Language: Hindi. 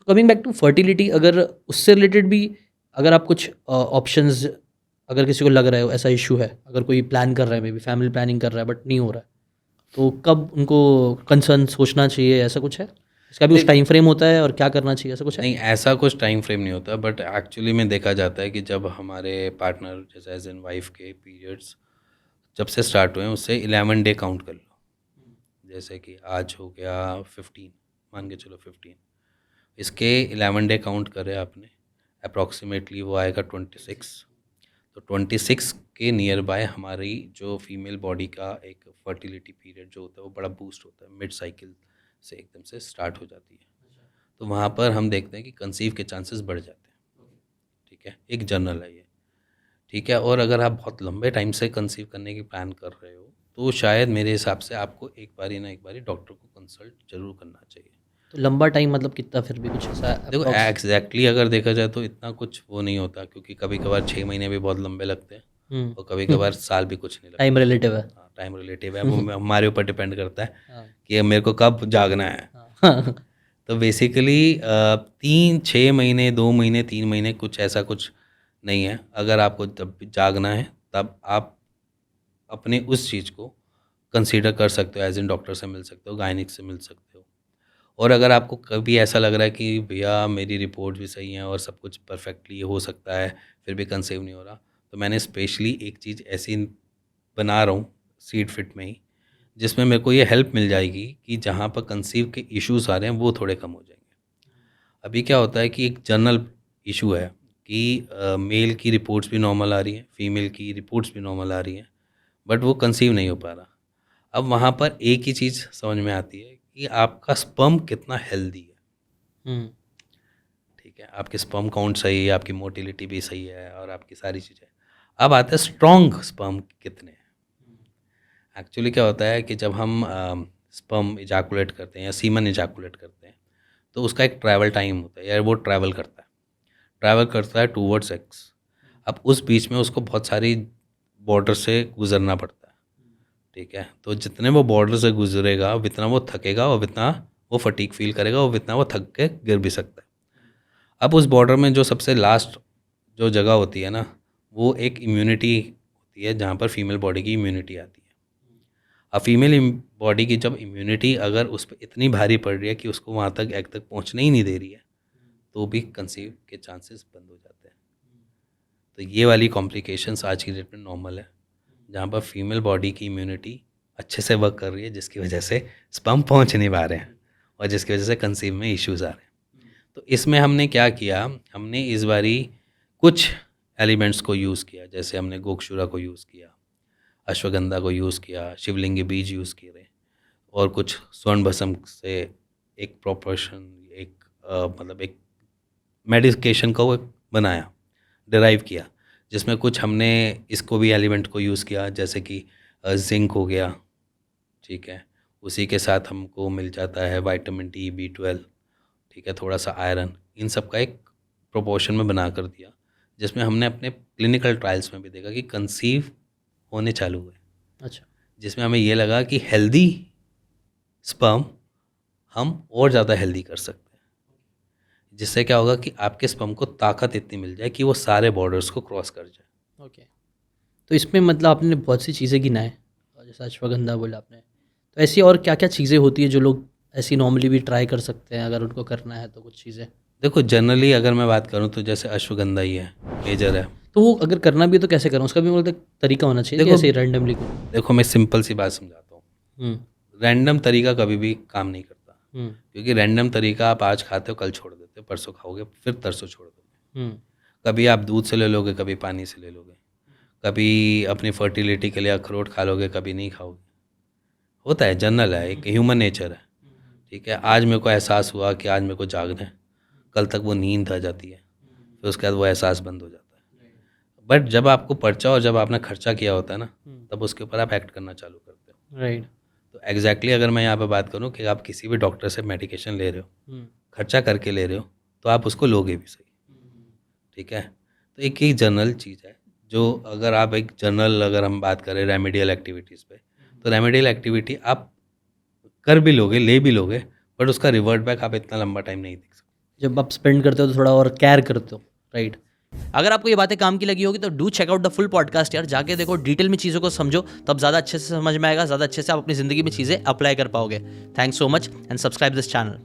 कमिंग बैक टू फर्टिलिटी, अगर उससे रिलेटेड भी अगर आप कुछ ऑप्शंस, अगर किसी को लग रहा है ऐसा इशू है, अगर कोई प्लान कर रहा है, मे बी फैमिली प्लानिंग कर रहा है बट नहीं हो रहा है, तो कब उनको कंसर्न सोचना चाहिए, ऐसा कुछ है? इसका भी कुछ नहीं टाइम फ्रेम होता है और क्या करना चाहिए, ऐसा कुछ है? नहीं, ऐसा कुछ टाइम फ्रेम नहीं होता, बट एक्चुअली में देखा जाता है कि जब हमारे पार्टनर जैसे एज इन वाइफ के पीरियड्स जब से स्टार्ट हुए हैं उससे 11 डे काउंट कर लो। जैसे कि आज हो गया 15, मान के चलो 15, इसके 11 डे काउंट करे आपने, अप्रॉक्सीमेटली वो आएगा 26। तो 26 के नियर बाय हमारी जो फीमेल बॉडी का एक फर्टिलिटी पीरियड जो होता है वो बड़ा बूस्ट होता है, मिड साइकिल से एकदम से स्टार्ट हो जाती है। तो वहाँ पर हम देखते हैं कि कंसीव के चांसेस बढ़ जाते हैं। ठीक है, एक जनरल है ये। ठीक है, और अगर आप बहुत लंबे टाइम से कंसीव करने की प्लान कर रहे हो तो शायद मेरे हिसाब से आपको एक बारी ना एक बारी डॉक्टर को कंसल्ट जरूर करना चाहिए। तो लंबा टाइम मतलब कितना, फिर भी कुछ ऐसा देखो अप्रॉक्स? एग्जैक्टली अगर देखा जाए तो इतना कुछ वो नहीं होता, क्योंकि कभी कभार 6 महीने भी बहुत लंबे लगते हैं हुँ। और कभी कभार साल भी कुछ नहीं टाइम लगता। रिलेटिव है। हाँ, टाइम रिलेटिव है, वो हमारे ऊपर डिपेंड करता है हाँ, कि मेरे को कब जागना है। हाँ। तो बेसिकली 3 6 महीने 2 महीने 3 महीने कुछ ऐसा कुछ नहीं है। अगर आपको जब भी जागना है तब आप अपने उस चीज़ को कंसीडर कर सकते हो, एज इन डॉक्टर से मिल सकते हो, गायनिक से मिल सकते हो। और अगर आपको कभी ऐसा लग रहा है कि भैया मेरी रिपोर्ट भी सही है और सब कुछ परफेक्टली हो सकता है फिर भी कंसीव नहीं हो रहा, तो मैंने स्पेशली एक चीज़ ऐसी बना रहा हूँ सीड फिट में ही, जिसमें मेरे को ये हेल्प मिल जाएगी कि जहाँ पर कंसीव के इश्यूज आ रहे हैं वो थोड़े कम हो जाएंगे। अभी क्या होता है कि एक जनरल इशू है कि मेल की रिपोर्ट्स भी नॉर्मल आ रही हैं, फीमेल की रिपोर्ट्स भी नॉर्मल आ रही हैं, बट वो कंसीव नहीं हो पा रहा। अब वहाँ पर एक ही चीज़ समझ में आती है कि आपका स्पर्म कितना हेल्दी है। हुँ। ठीक है, आपके स्पर्म काउंट सही है, आपकी मोटिलिटी भी सही है और आपकी सारी चीज़ें। अब आता है स्ट्रॉन्ग स्पर्म कितने हैं। एक्चुअली क्या होता है कि जब हम स्पर्म इजैकुलेट करते हैं या सीमन इजैकुलेट करते हैं तो उसका एक ट्रैवल टाइम होता है, या वो ट्रैवल करता है टूवर्ड्स एक्स। अब उस बीच में उसको बहुत सारी बॉर्डर से गुजरना पड़ता है। ठीक है, तो जितने वो बॉर्डर से गुजरेगा उतना वो थकेगा और उतना वो फटीक फील करेगा और उतना वो थक के गिर भी सकता है। अब उस बॉर्डर में जो सबसे लास्ट जो जगह होती है ना, वो एक इम्यूनिटी होती है जहाँ पर फीमेल बॉडी की इम्यूनिटी आती है। अब फीमेल बॉडी की जब इम्यूनिटी अगर उस पर इतनी भारी पड़ रही है कि उसको वहाँ तक एग तक पहुँचने ही नहीं दे रही है, तो भी कंसीव के चांसेस बंद हो जाते हैं। तो ये वाली कॉम्प्लिकेशंस आज की डेट में नॉर्मल है, जहाँ पर फीमेल बॉडी की इम्यूनिटी अच्छे से वर्क कर रही है, जिसकी वजह से स्पर्म पहुँच नहीं पा रहे हैं और जिसकी वजह से कंसीव में इश्यूज़ आ रहे हैं। तो इसमें हमने क्या किया, हमने इस बारी कुछ एलिमेंट्स को यूज़ किया, जैसे हमने गोक्षुरा को यूज़ किया, अश्वगंधा को यूज़ किया, शिवलिंगी बीज यूज़ किए और कुछ स्वर्ण भस्म से एक प्रोपोर्शन, एक मतलब एक मेडिकेशन को एक बनाया, डिराइव किया, जिसमें कुछ हमने इसको भी एलिमेंट को यूज़ किया, जैसे कि जिंक हो गया। ठीक है, उसी के साथ हमको मिल जाता है विटामिन डी, B12। ठीक है, थोड़ा सा आयरन, इन सब का एक प्रोपोर्शन में बना कर दिया, जिसमें हमने अपने क्लिनिकल ट्रायल्स में भी देखा कि कंसीव होने चालू हुए, अच्छा। जिसमें हमें ये लगा कि हेल्दी स्पर्म हम और ज़्यादा हेल्दी कर सकते हैं, जिससे क्या होगा कि आपके स्पर्म को ताकत इतनी मिल जाए कि वो सारे बॉर्डर्स को क्रॉस कर जाए। ओके। तो इसमें मतलब आपने बहुत सी चीज़ें गिनाएँ, और जैसे अश्वगंधा बोला आपने, तो ऐसी और क्या-क्या चीज़ें होती हैं जो लोग ऐसी नॉर्मली भी ट्राई कर सकते हैं अगर उनको करना है तो कुछ चीज़ें? देखो जनरली अगर मैं बात करूँ तो जैसे अश्वगंधा ही है, मेजर है। तो वो अगर करना भी है तो कैसे करें? उसका भी मतलब एक तरीका होना चाहिए कि देखो ऐसे ही रैंडमली को? देखो मैं सिंपल सी बात समझाता हूँ। हुँ, रैंडम तरीका कभी भी काम नहीं करता, हुँ, क्योंकि रैंडम तरीका आप आज खाते हो कल छोड़ देते हो, परसों खाओगे फिर तरसों छोड़ दोगे। हुँ, कभी आप दूध से ले लोगे, कभी पानी से ले लोगे, कभी अपनी फर्टिलिटी के लिए अखरोट खा लोगे, कभी नहीं खाओगे। होता है, जनरल है, एक ह्यूमन नेचर है। ठीक है, आज मेरे को एहसास हुआ कि आज मेरे को जागना है, कल तक वो नींद आ जाती है, फिर उसके बाद वो एहसास बंद हो जाता है। बट जब आपको पर्चा और जब आपने खर्चा किया होता है ना, हुँ, तब उसके ऊपर आप एक्ट करना चालू करते हो। राइट। तो एग्जैक्टली अगर मैं यहाँ पे बात करूँ कि आप किसी भी डॉक्टर से मेडिकेशन ले रहे हो, हुँ, खर्चा करके ले रहे हो, तो आप उसको लोगे भी सही। ठीक है, तो एक ही जनरल चीज़ है जो, अगर आप एक जनरल अगर हम बात करें रेमेडियल एक्टिविटीज़ पे, तो रेमेडियल एक्टिविटी आप कर भी लोगे, ले भी लोगे, बट उसका रिवर्ट बैक आप इतना लंबा टाइम नहीं देख सकते। जब आप स्पेंड करते हो तो थोड़ा और केयर करते हो, राइट। अगर आपको ये बातें काम की लगी होगी तो do check out the full podcast यार, जाके देखो, डिटेल में चीज़ों को समझो, तब ज़्यादा अच्छे से समझ में आएगा, ज़्यादा अच्छे से आप अपनी ज़िंदगी में चीज़ें अप्लाई कर पाओगे। Thanks so much and subscribe this channel.